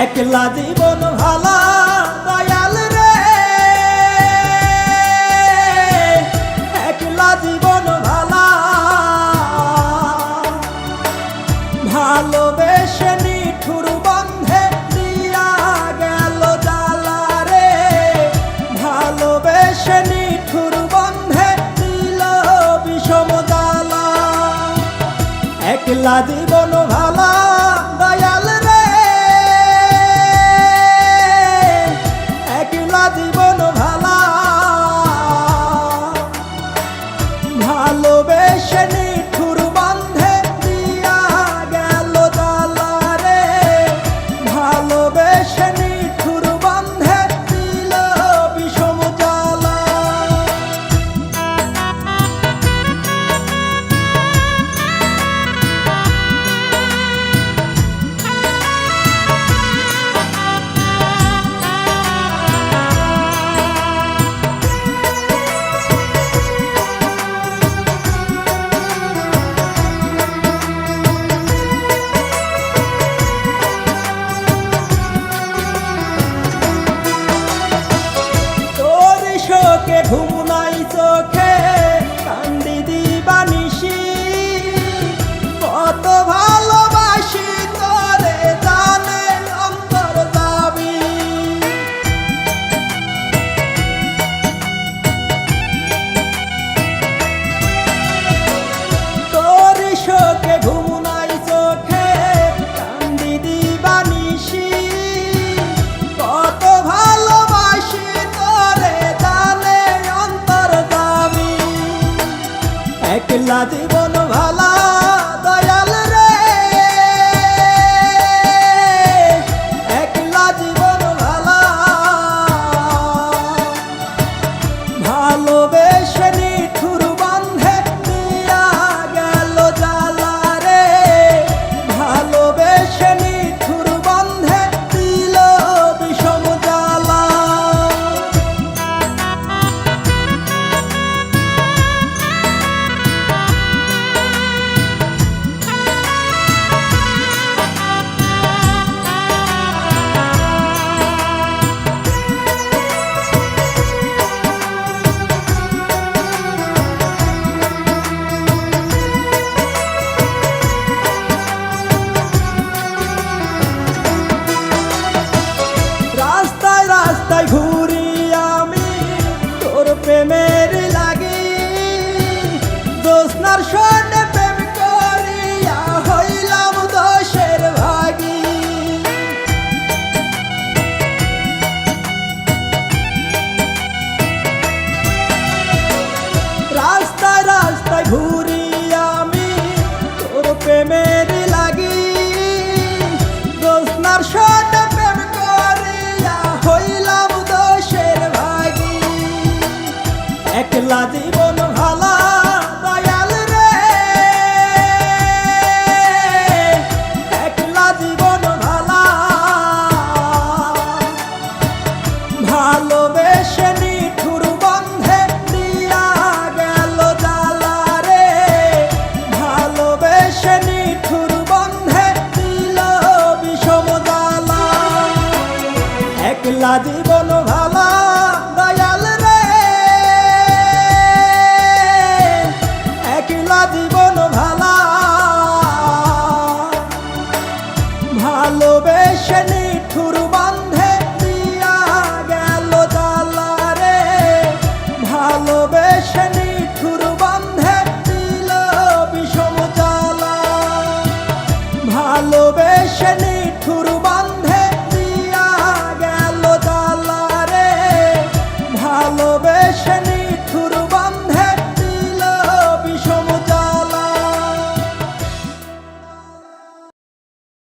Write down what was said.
একলা জীবন ভালা দয়াল রে, একলা জীবন ভালা, ভালোবেসে নিঠুর বন্ধে দিয়া গেল জ্বালা রে, ভালোবেসে নিঠুর বন্ধে দিল বিষম জ্বালা। একলা জীবন ভালা দয়াল রে, জীবন ভালা, ভালোবেসে নিঠুর বন্ধে দিয়া গেল জ্বালা রে, ভালোবেসে নিঠুর বন্ধে দিল বিষম জ্বালা। ঘুম নাই চোখে কান্দি দিবানিশি, কত ভালোবাসি তোরে জানে অন্তর দাবি। তোর শোকে ঘুম নাই চোখে কান্দি দিবানিশি, কত ভালোবাসি তোরে জানে অন্তর দাবি। একলা জীবন ভালা দয়াল রে, একলা জীবন ভালা, ভালোবেসে নিঠুর বন্ধে দিয়া গেল জ্বালা রে, ভালোবেসে নিঠুর বন্ধে দিল বিষম জ্বালা। রাস্তায় রাস্তায় ঘুরি আমি তোর প্রেমের লাগি, জ্যোৎস্নার সনে প্রেম করিয়া হইলাম দোষের ভাগী। রাস্তায় রাস্তায় ঘুরি আমি তোর প্রেমের লাগি, জ্যোৎস্নার সনে প্রেম করিয়া হইলাম দোষের ভাগী। একলা জীবন ভালা দয়াল রে, একলা জীবন ভালা, ভালোবেসে নিঠুর বন্ধে দিয়া গেল জ্বালা রে, ভালোবেসে নিঠুর বন্ধে দিল বিষম জ্বালা। একলা